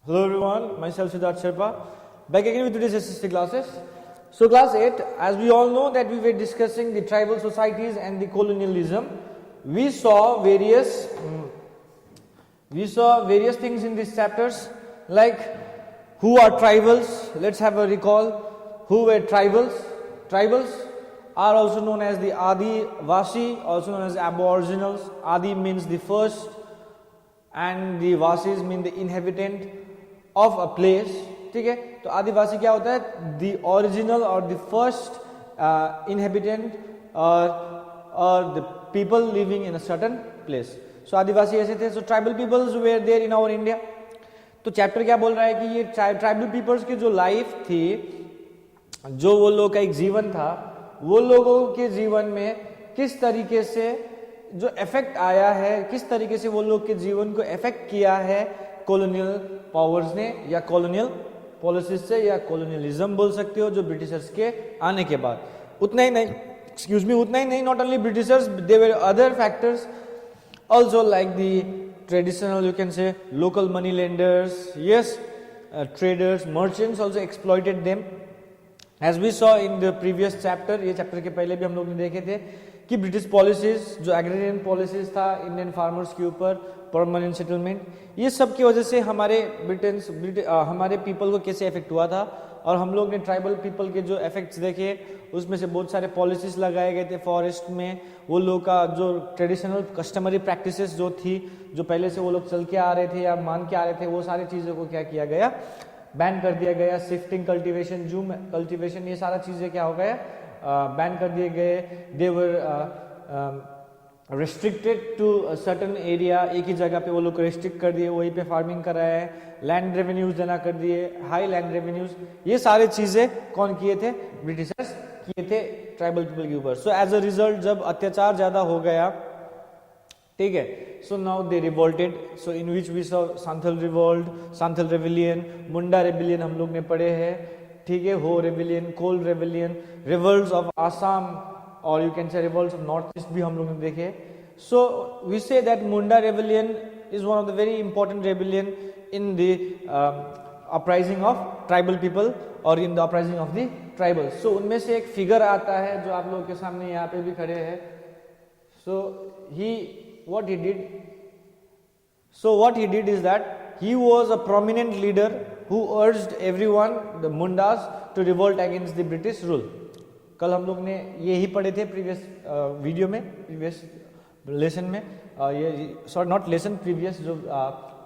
Hello everyone, myself Siddharth Sherpa, back again with today's SST classes. So class 8, as we all know that we were discussing the tribal societies and the colonialism. We saw various things in these chapters, like who are tribals. Let's have a recall. Who were tribals? Tribals are also known as the Adivasi, also known as aboriginals. Adi means the first and the Vasis mean the inhabitant of a place. ठीक है, तो आदिवासी क्या होता है? The original or the first inhabitant or the people living in a certain place. So आदिवासी ऐसे थे. So tribal peoples were there in our India. तो chapter क्या बोल रहा है कि ये ट्राइबल पीपल्स की जो लाइफ थी, जो वो लोग का एक जीवन था, वो लोगों के जीवन में किस तरीके से जो इफेक्ट आया है, किस तरीके से वो लोग के जीवन को इफेक्ट किया है कॉलोनियल पावर्स ने, या कॉलोनियल पॉलिसीज से, या कॉलोनियलिज्म बोल सकते हो, जो ब्रिटिशर्स के आने के बाद. उतना ही नहीं, not only Britishers, there were other factors also like the traditional, you can say, local money lenders, yes, traders, merchants also exploited them, as we saw in the previous chapter. ये chapter के पहले भी हम लोग ने देखे थे कि ब्रिटिश पॉलिसीज, जो एग्रेरियन पॉलिसीज था इंडियन फार्मर्स के ऊपर, परमानेंट सेटलमेंट, ये सब की वजह से हमारे हमारे पीपल को कैसे इफेक्ट हुआ था. और हम लोग ने ट्राइबल पीपल के जो इफेक्ट्स देखे, उसमें से बहुत सारे पॉलिसीज लगाए गए थे फॉरेस्ट में. वो लोग का जो ट्रेडिशनल कस्टमरी प्रैक्टिसेस जो थी, जो पहले से वो लोग चल के आ रहे थे या मान के आ रहे थे, वो सारी चीज़ों को क्या किया गया, बैन कर दिया गया. शिफ्टिंग कल्टीवेशन, जूम कल्टीवेशन, ये सारा चीज़ें क्या हो गया, बैन कर दिए गए. दे वर रिस्ट्रिक्टेड टू सर्टन एरिया, एक ही जगह पे वो लोग रिस्ट्रिक्ट कर दिए, वहीं पे फार्मिंग कराया है. लैंड रेवेन्यूज देना कर दिए, हाई लैंड रेवेन्यूज. ये सारे चीजें कौन किए थे? ब्रिटिशर्स किए थे ट्राइबल पीपल के ऊपर. सो एज अ रिजल्ट जब अत्याचार ज्यादा हो गया, ठीक है, so now they revolted. So in which we saw Santhal revolt, Santhal rebellion, Munda rebellion हम लोग ने पढ़े हैं, ठीक है, Ho rebellion, Kol rebellion, revolts of Assam, और you can say revolts of north east भी हम लोग ने देखे. So we say that Munda rebellion is one of the very important rebellion in the uprising of tribal people or in the uprising of the tribals. So उनमें से एक figure आता है जो आप लोगों के सामने यहाँ पे भी खड़े हैं. So what he did is that he was a prominent leader who urged everyone, the Mundas, to revolt against the British rule. कल हम लोग ने यही पढ़े थे प्रीवियस वीडियो में, प्रीवियस लेसन में, नॉट लेसन, प्रीवियस जो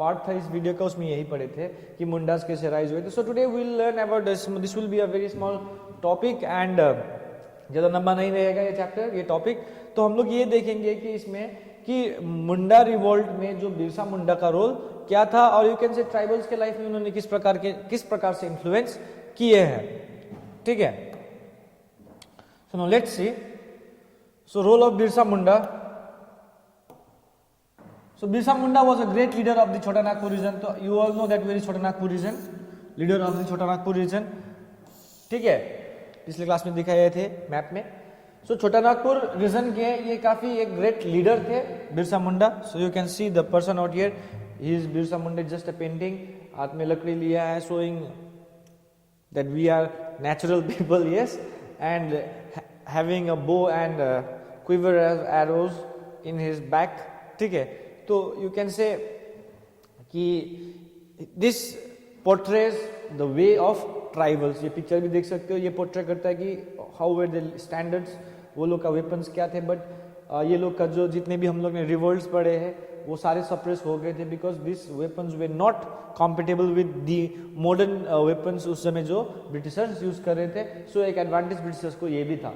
पार्ट था इस वीडियो का, उसमें यही पढ़े थे कि मुंडास कैसे राइज हुए थे. So today we will learn about this will be a very small topic and ज़्यादा लंबा नहीं रहेगा ये चैप्टर, ये टॉपिक. तो हम लोग ये देखेंगे कि इसमें कि मुंडा रिवोल्ट में जो बिरसा मुंडा का रोल क्या था, और यू कैन से ट्राइबल्स के लाइफ में उन्होंने किस प्रकार से इन्फ्लुएंस किए हैं. ठीक है, so now let's see. So role of Birsa Munda. So Birsa Munda was a great leader of the Chota Nagpur region. So you all know that very Chota Nagpur region, leader of the Chota Nagpur region. ठीक है, पिछले class में दिखाए थे map में. So Chota Nagpur region के ये काफी एक great leader थे Birsa Munda. So you can see the person out here. He is Birsa Munda, just a painting. हाथ में लकड़ी लिया है, showing that we are natural people, yes, and having a bow and quiver as arrows in his back. ठीक है, तो you can से कि this portrays the way of tribals. ये पिक्चर भी देख सकते हो, ये पोर्ट्रे करता है कि हाउ वर द स्टैंडर्ड्स, वो लोग का वेपन्स क्या थे. बट ये लोग का जो जितने भी हम लोग ने रिवोल्ट्स पढ़े हैं वो सारे सप्रेस हो गए थे, because this weapons way not compatible with the modern weapons उस समय जो ब्रिटिशर्स यूज कर रहे थे. सो एक एडवांटेज ब्रिटिशर्स को ये भी था.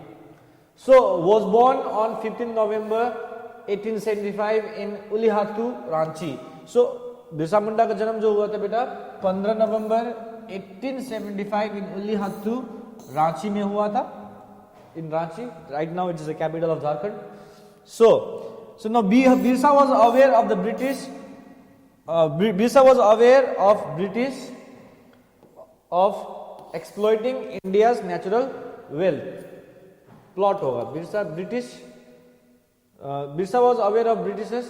सो वॉज बोर्न ऑन 15 नवंबर 1875 इन उलीहातू, रांची. सो बिरसा मुंडा का जन्म जो हुआ था बेटा 15 नवंबर 1875 इन उलीहातू, रांची में हुआ था. In Ranchi, right now it is the capital of Jharkhand. So now Birsa was aware of the British, Birsa was aware of British of exploiting India's natural wealth. Plot होगा Birsa was aware of Britishers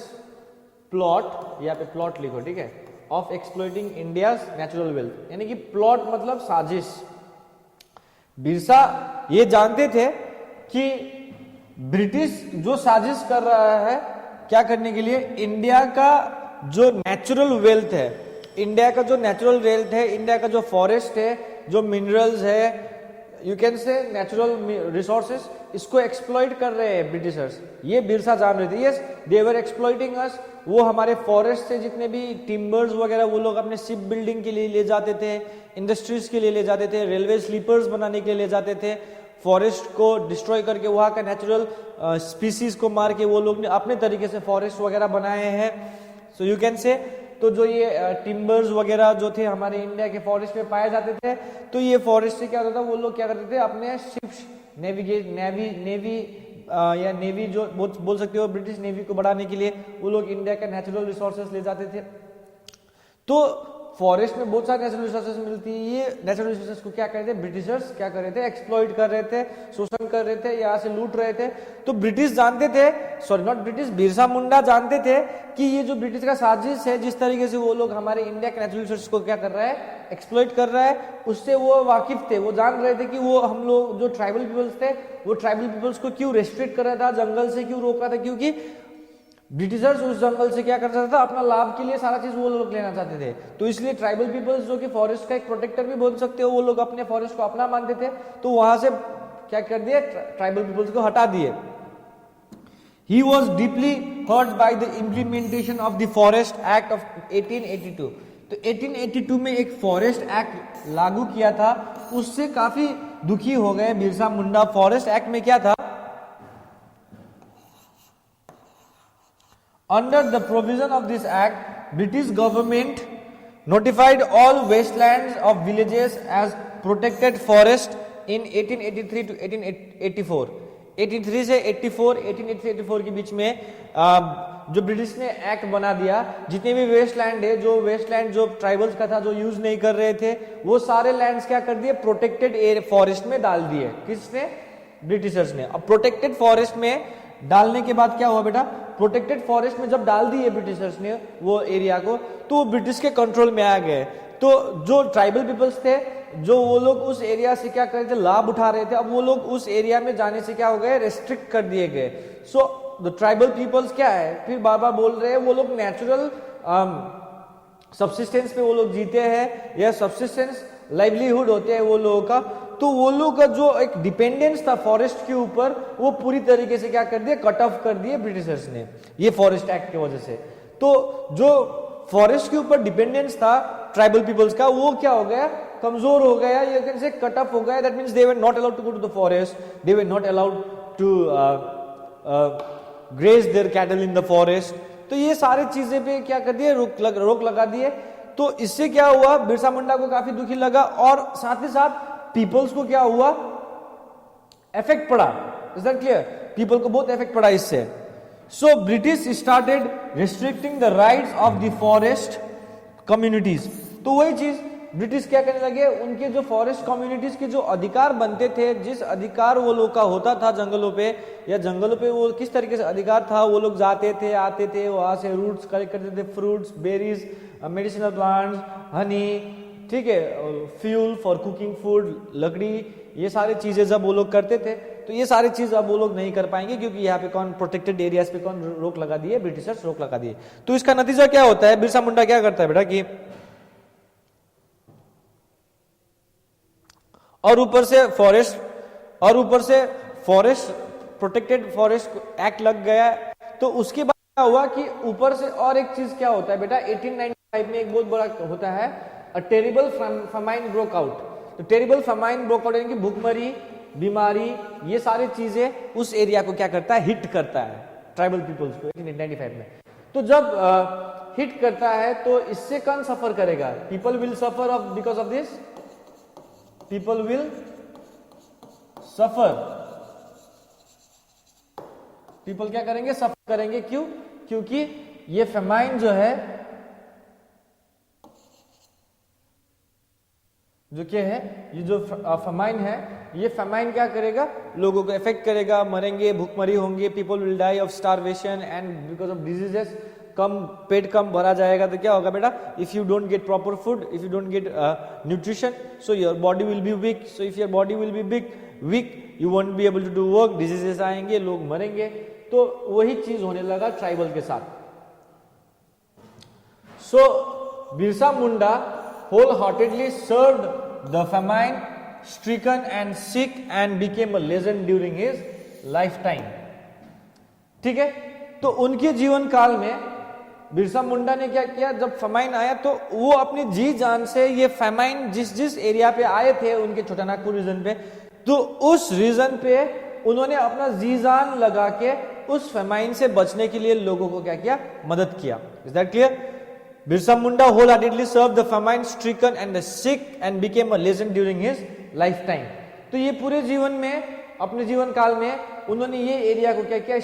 plot, यहाँ पे प्लॉट लिखो, ठीक है, of exploiting India's natural wealth, यानी कि plot मतलब साजिश। बिरसा ये जानते थे कि ब्रिटिश जो साजिश कर रहा है क्या करने के लिए, इंडिया का जो नेचुरल वेल्थ है, इंडिया का जो नेचुरल वेल्थ है, इंडिया का जो फॉरेस्ट है, जो मिनरल्स है, यू कैन से नेचुरल रिसोर्सेस, इसको एक्सप्लॉइट कर रहे हैं ब्रिटिशर्स। ये बिरसा जान रहे थे। यस, दे वर एक्सप्लॉइटिंग अस। वो हमारे फॉरेस्ट से जितने भी टिम्बर्स वगैरह वो लोग अपने शिप बिल्डिंग के लिए ले जाते थे, इंडस्ट्रीज के लिए ले जाते थे, रेलवे स्लीपर्स बनाने के लिए ले जाते थे। फॉरेस्ट को डिस्ट्रॉय करके वहाँ का नेचुरल स्पीसीज को मार के वो लोग ने अपने तरीके से फॉरेस्ट वगैरह बनाए हैं। सो यू कैन से, तो जो ये टिम्बर्स वगैरह जो थे हमारे इंडिया के फॉरेस्ट में पाए जाते थे, तो ये फॉरेस्ट से क्या होता था, वो लोग क्या करते थे, अपने शिप्स, नेवी जो बोल सकते हो, ब्रिटिश नेवी को बढ़ाने के लिए वो लोग इंडिया का नेचुरल रिसोर्सेस ले जाते थे। तो फॉरेस्ट में बहुत सारे नेचुरल रिसोर्सेस मिलती है। ये नेचुरल रिसोर्सेस को क्या करते थे, ब्रिटिशर्स क्या कर रहे थे, एक्सप्लॉइट कर रहे थे, शोषण कर रहे थे, यहाँ से लूट रहे थे। तो ब्रिटिश जानते थे, sorry not British, Birsa Munda जानते थे कि ये जो ब्रिटिश का साजिश है, जिस तरीके से वो लोग हमारे इंडिया के नेचुरल रिसोर्सेस को क्या कर रहा है, एक्सप्लॉइट कर रहा है, उससे वो वाकिफ थे। वो जान रहे थे कि वो हम लोग जो ट्राइबल पीपल्स थे, वो ट्राइबल पीपल्स को क्यों रेस्ट्रिक्ट कर रहा था, जंगल से क्यों रोक रहा था, क्योंकि ब्रिटिशर्स उस जंगल से क्या कर सकता था, अपना लाभ के लिए सारा चीज वो लोग लेना चाहते थे। तो इसलिए ट्राइबल पीपल्स जो कि फॉरेस्ट का एक प्रोटेक्टर भी बोल सकते हो, वो लोग अपने फॉरेस्ट को अपना मानते थे। तो वहां से क्या कर दिए, ट्राइबल पीपल्स को हटा दिए। He was deeply hurt by the implementation of the Forest Act of 1882. तो 1882 में एक फॉरेस्ट एक्ट लागू किया था, उससे काफी दुखी हो गए बिरसा मुंडा। फॉरेस्ट एक्ट में क्या था, under the provision of this act, British government notified all wastelands of villages as protected forest in 1883 to 1884. 83 से 84, 1883 से 84 के बीच में जो ब्रिटिश ने एक्ट बना दिया, जितने भी वेस्टलैंड है, जो वेस्टलैंड जो ट्राइबल्स का था, जो यूज नहीं कर रहे थे, वो सारे लैंड्स क्या कर दिए, प्रोटेक्टेड एयर फॉरेस्ट में डाल दिए। किसने, ब्रिटिशर्स ने। अब प्रोटेक्टेड फॉरेस्ट में डालने के बाद क्या हुआ बेटा, प्रोटेक्टेड फॉरेस्ट में जब डाल दिए ब्रिटिशर्स ने वो एरिया को, तो वो ब्रिटिश के कंट्रोल में आ गए। तो जो ट्राइबल पीपल्स थे, जो वो लोग उस एरिया से क्या कर रहे थे, लाभ उठा रहे थे, अब वो लोग उस एरिया में जाने से क्या हो गए, रेस्ट्रिक्ट कर दिए गए। सो द ट्राइबल पीपल्स क्या है, फिर बार बार बोल रहे हैं, वो लोग नेचुरल सब्सिस्टेंस पे वो लोग जीते हैं, या सब्सिस्टेंस लाइवलीहुड होते हैं वो लोगों का। तो वो लोग का जो एक डिपेंडेंस था फॉरेस्ट के ऊपर, वो पूरी तरीके से क्या कर दिया, कट ऑफ कर दिए ब्रिटिशर्स ने, ये फॉरेस्ट एक्ट की वजह से। तो जो फॉरेस्ट के ऊपर डिपेंडेंस था ट्राइबल पीपल्स का, वो क्या हो गया, कमजोर हो गया, ये कैन से कट ऑफ हो गया। That means they were not allowed to go to the forest, they were not allowed to graze their cattle in the forest. तो ये सारी चीजें पे क्या कर दिए, रोक लगा दिए। तो इससे क्या हुआ, बिरसा मुंडा को काफी दुखी लगा, और साथ ही साथ पीपल्स को क्या हुआ, इफेक्ट पड़ा। इज दैट क्लियर, पीपल को बहुत इफेक्ट पड़ा इससे। So British started restricting the rights of the forest communities. तो वही चीज ब्रिटिश क्या करने लगे, उनके जो फॉरेस्ट कम्युनिटीज के जो अधिकार बनते थे, जिस अधिकार वो लोग का होता था जंगलों पे, या जंगलों पे वो किस तरीके से अधिकार था, वो लोग जाते थे, आते थे, वहां से रूट्स कलेक्ट करते थे, fruits, berries, medicinal plants, Honey, ठीक है, फ्यूल फॉर कुकिंग फूड, लकड़ी, ये सारी चीजें जब वो लोग करते थे, तो ये सारी चीज अब वो लोग नहीं कर पाएंगे, क्योंकि यहाँ पे कौन प्रोटेक्टेड एरियाज पे कौन रोक लगा दिए, ब्रिटिशर्स रोक लगा दिए। तो इसका नतीजा क्या होता है, बिरसा मुंडा क्या करता है बेटा कि, और ऊपर से फॉरेस्ट प्रोटेक्टेड फॉरेस्ट एक्ट लग गया। तो उसके बाद क्या हुआ कि ऊपर से और एक चीज क्या होता है बेटा, 1895 में एक बहुत बड़ा होता है, a terrible famine broke out. तो टेरिबल फमाइन ब्रोक आउट यानी कि भूखमरी, बीमारी, ये सारी चीजें उस एरिया को क्या करता है, हिट करता है ट्राइबल पीपल्स को 1895 में। तो जब हिट करता है तो इससे कौन सफर करेगा, people will suffer of because of this, people will suffer, people क्या करेंगे, सफर करेंगे। क्यों, क्योंकि ये फेमाइन जो है, जो क्या है, ये जो फेमाइन है, ये फेमाइन क्या करेगा, लोगों को इफेक्ट करेगा, मरेंगे, भूखमरी होंगे, people will die of starvation and because of diseases. कम पेट कम भरा जाएगा तो क्या होगा बेटा, if you don't get proper food, if you don't get nutrition, so your body will be weak, so if your body will be weak you won't be able to do work, diseases आएंगे, लोग मरेंगे। तो वही चीज होने लगा tribal के साथ। So Birsa Munda wholeheartedly served the famine stricken and sick and became a legend during his lifetime। ठीक है, तो उनके जीवन काल में बिरसा मुंडा ने क्या किया, जब फेमाइन आया तो वो अपनी जी जान से ये फेमाइन जिस जिस एरिया पे आए थे उनके छोटानागपुर रीजन पे, तो उस रीजन पे उन्होंने अपना जी जान लगा के उस फेमाइन से बचने के लिए लोगों को क्या किया, मदद किया। Is that clear? Birsa Munda wholeheartedly served the famine stricken and the sick and became a legend during his lifetime। तो ये पूरे जीवन में, अपने जीवन काल में उन्होंने ये एरिया को क्या किया,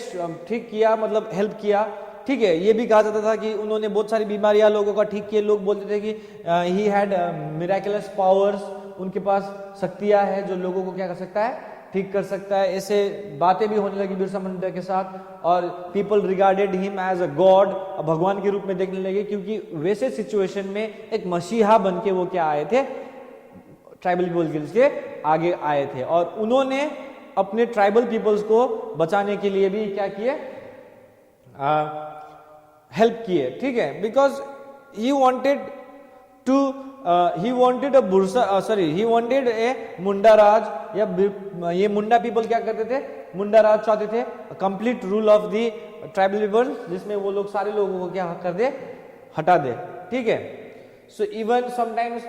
ठीक किया, मतलब हेल्प किया। ठीक है, ये भी कहा जाता था कि उन्होंने बहुत सारी बीमारियां लोगों का ठीक किए। लोग बोलते थे कि ही हैड मिराकुलस पावर्स, उनके पास शक्तियां है जो लोगों को क्या कर सकता है, ठीक कर सकता है। ऐसे बातें भी होने लगी बिरसा मुंडा के साथ, और people regarded him as a god, भगवान के रूप में देखने लगे, क्योंकि वैसे सिचुएशन में एक मसीहा बन के वो क्या आए थे, ट्राइबल पीपल्स के आगे आए थे, और उन्होंने अपने ट्राइबल पीपल्स को बचाने के लिए भी क्या किए, हेल्प किए। ठीक है, because he wanted to he wanted a bursa he wanted a Munda Raj, या ये मुंडा पीपल क्या करते थे, मुंडा राज चाहते थे, complete rule of the tribal people, जिसमें वो लोग सारे लोगों को क्या कर दे, हटा दे। ठीक है, so even sometimes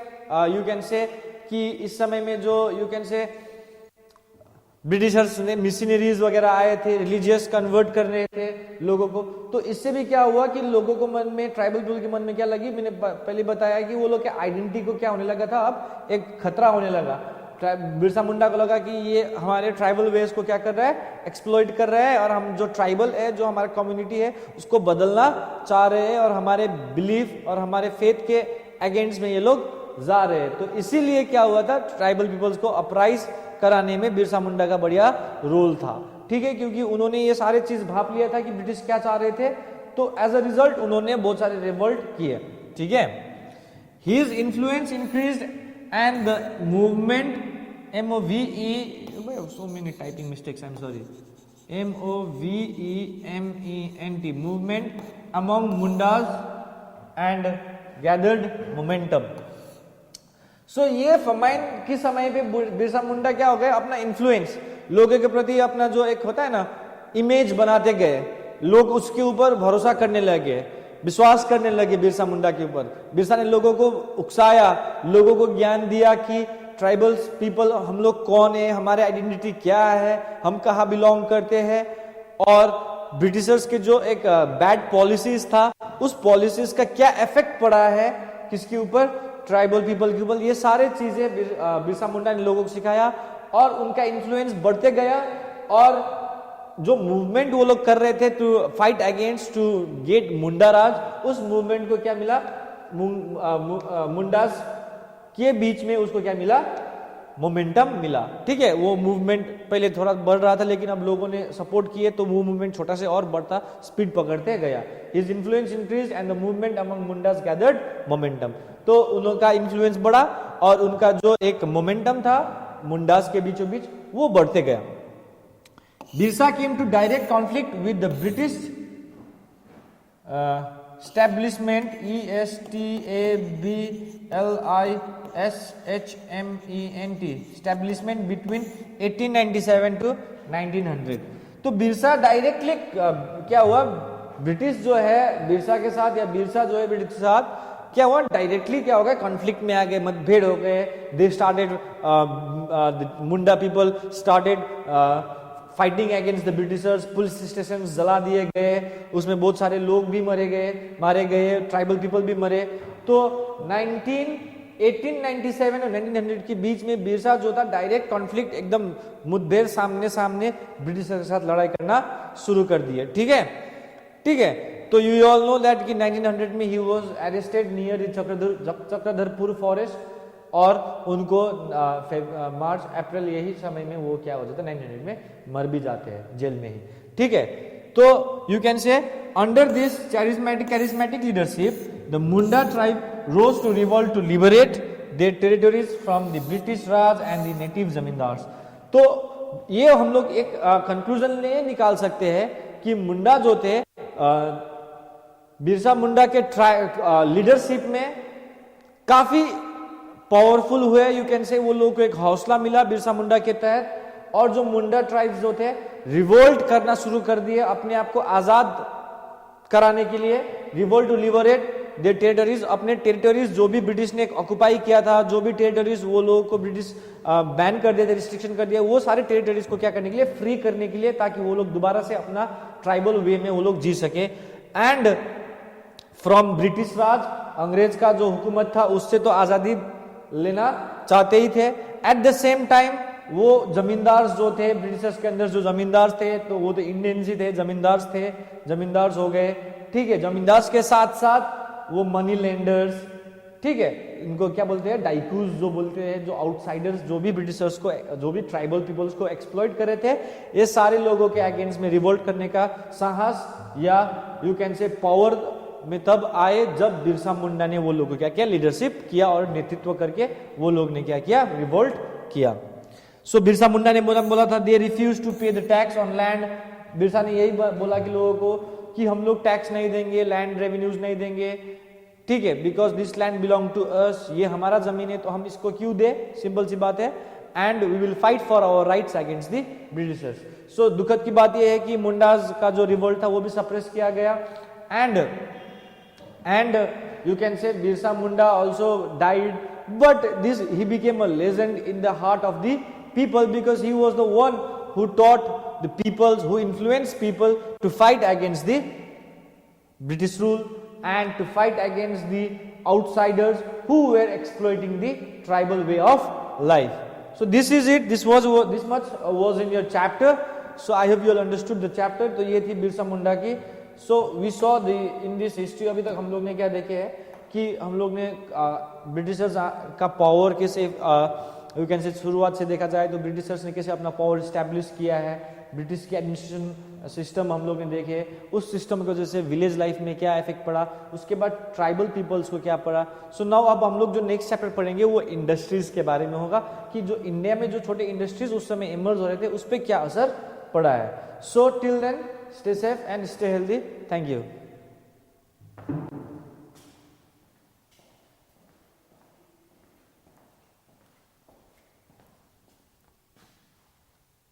you can से कि इस समय में जो यू कैन से ब्रिटिशर्स ने मिशनरीज वगैरह आए थे, रिलीजियस कन्वर्ट कर रहे थे लोगों को, तो इससे भी क्या हुआ कि लोगों को मन में, ट्राइबल पीपल के मन में क्या लगी, मैंने पहले बताया कि वो लोग के आइडेंटिटी को क्या होने लगा था, अब एक खतरा होने लगा। बिरसा मुंडा को लगा कि ये हमारे ट्राइबल वेज को क्या कर रहा है, एक्सप्लॉइट कर रहा है, और हम जो ट्राइबल है, जो हमारा कम्युनिटी है, उसको बदलना चाह रहे हैं, और हमारे बिलीफ और हमारे फेथ के अगेंस्ट में ये लोग जा रहे हैं। तो इसीलिए क्या हुआ था, ट्राइबल पीपल्स को अपराइज कराने में बिरसा मुंडा का बढ़िया रोल था। ठीक है, क्योंकि उन्होंने ये सारे चीज भाप लिया था कि ब्रिटिश क्या चाह रहे थे, तो एज अ रिजल्ट उन्होंने बहुत सारे रिवोल्ट किए। ठीक है, his influence increased and the movement MOVE, so many typing mistakes, I'm sorry, MOVEMENT movement among Mundas and gathered momentum। सो ये फेमाइन के समय पे बिरसा मुंडा क्या हो गए, अपना इन्फ्लुएंस लोगों के प्रति, अपना जो एक होता है ना इमेज बनाते गए, लोग उसके ऊपर भरोसा करने लगे, विश्वास करने लगे बिरसा मुंडा के ऊपर। बिरसा ने लोगों को उकसाया, लोगों को ज्ञान दिया कि ट्राइबल्स पीपल हम लोग कौन है, हमारे आइडेंटिटी क्या है, हम कहाँ बिलोंग करते हैं, और ब्रिटिशर्स के जो एक बैड पॉलिसीज था, उस पॉलिसीज का क्या इफेक्ट पड़ा है किसके ऊपर, ट्राइबल पीपल के ऊपर। ये सारे चीजें बिरसा मुंडा ने लोगों को सिखाया, और उनका इन्फ्लुएंस बढ़ते गया, और जो मूवमेंट वो लोग कर रहे थे to fight against to get Munda Raj, उस मूवमेंट को क्या मिला, मुंडास के बीच में उसको क्या मिला, मोमेंटम मिला। ठीक है, वो मूवमेंट पहले थोड़ा बढ़ रहा था, लेकिन अब लोगों ने सपोर्ट किए तो वो मूवमेंट छोटा से और बढ़ता, स्पीड पकड़ते गया। His influence increase and the movement among Mundas gathered momentum. तो उनका इन्फ्लुएंस बढ़ा, और उनका जो एक मोमेंटम था मुंडास के बीचों बीच, वो बढ़ते गया। Birsa came to direct conflict with the British establishment, ESTABLISHMENT establishment between 1897 to 1900। तो बिरसा डायरेक्टली क्या हुआ, ब्रिटिश जो है बिरसा के साथ, या बिरसा जो है ब्रिटिश के साथ क्या हुआ, डायरेक्टली क्या हो गया, कॉन्फ्लिक्ट में आ गए, मतभेद हो गए। They started, Munda people started fighting against the Britishers, police station जला दिए गए, उसमें बहुत सारे लोग भी मारे गए, ट्राइबल पीपल भी मरे। तो 1897 और 1900 के बीच में बिरसा जो था डायरेक्ट कॉन्फ्लिक्ट, एकदम मुठभेड़, सामने सामने ब्रिटिशर्स के साथ लड़ाई करना शुरू कर दिए। ठीक है, तो यू ऑल नो दैट कि 1900 में he was arrested near Chakradharpur forest, और उनको मार्च अप्रैल यही समय में वो क्या हो जाता है, 1900 में मर भी जाते हैं जेल में ही। ठीक है, तो यू कैन से under this charismatic leadership the Munda tribe rose to revolt to liberate their territories from the British Raj and the native zamindars. तो ये हम लोग एक कंक्लूजन में निकाल सकते हैं कि मुंडा जो थे बिरसा मुंडा के लीडरशिप में काफी पावरफुल हुए. यू कैन से वो लोगों को एक हौसला मिला बिरसा मुंडा के तहत, और जो मुंडा ट्राइब्स जो थे रिवोल्ट करना शुरू कर दिए अपने आप को आजाद कराने के लिए. Revolt to liberate their territories, अपने टेरिटरीज जो भी ब्रिटिश ने ऑक्युपाई किया था, जो भी टेरिटरीज वो लोगों को ब्रिटिश बैन कर दिया था, रिस्ट्रिक्शन कर दिया, वो सारे टेरिटरीज को क्या करने के लिए, फ्री करने के लिए, ताकि वो लोग दोबारा से अपना ट्राइबल वे में वो लोग जी सके. एंड फ्रॉम ब्रिटिश राज, अंग्रेज का जो हुकूमत था उससे तो आजादी लेना चाहते ही थे. एट द सेम टाइम वो जमींदार जो थे ब्रिटिशर्स के अंदर, जो जमींदार थे तो वो तो इंडियंस ही थे, जमींदार थे, जमींदार हो गए. ठीक है, जमींदार के साथ साथ वो मनी लेंडर्स, ठीक है, इनको क्या बोलते हैं, डाइकूज जो बोलते हैं, जो आउटसाइडर्स, जो भी ब्रिटिशर्स को, जो भी ट्राइबल पीपल्स को एक्सप्लॉइट कर रहे थे, ये सारे लोगों के अगेंस्ट में रिवोल्ट करने का साहस या यू कैन से पावर में तब आए जब बिरसा मुंडा ने वो लोगों क्या किया, लीडरशिप किया और नेतृत्व करके वो लोग ने क्या किया, रिवोल्ट किया. सो बिरसा मुंडा ने बोला था दे रिफ्यूज टू पे the tax on land. Birsa ने यही बोला कि लोगों को कि हम लोग टैक्स नहीं देंगे, लैंड रेवेन्यूज नहीं देंगे, ठीक है, because this land belong to us, ये हमारा जमीन है तो हम इसको क्यों दे, सिंपल सी बात है. And we will fight for our rights against the Britishers. So दुखद की बात यह है कि मुंडाज का जो रिवोल्ट था वो भी सप्रेस किया गया. And you can say Birsa Munda also died, but he became a legend in the heart of the people because he was the one who taught the peoples, who influenced people to fight against the British rule and to fight against the outsiders who were exploiting the tribal way of life. So this is it, this much was in your chapter. So I hope you all understood the chapter. तो ये थी बिरसा मुंडा की. So we saw in this history, अभी तक हम लोग ने क्या देखे है कि हम लोग ने ब्रिटिशर्स का पावर कैसे, यू कैन से शुरुआत से देखा जाए तो ब्रिटिशर्स ने कैसे अपना पावर इस्टेब्लिश किया है, ब्रिटिश के एडमिनिस्ट्रेशन सिस्टम हम लोग ने देखे, उस सिस्टम की वजह से विलेज लाइफ में क्या इफेक्ट पड़ा, उसके बाद ट्राइबल पीपल्स को क्या पड़ा. सो नाउ अब हम लोग जो नेक्स्ट चैप्टर पढ़ेंगे वो इंडस्ट्रीज के बारे में होगा कि जो इंडिया में जो छोटे इंडस्ट्रीज उस समय इमर्ज हो रहे थे उस पर क्या असर पड़ा है. So till then stay safe and stay healthy. Thank you.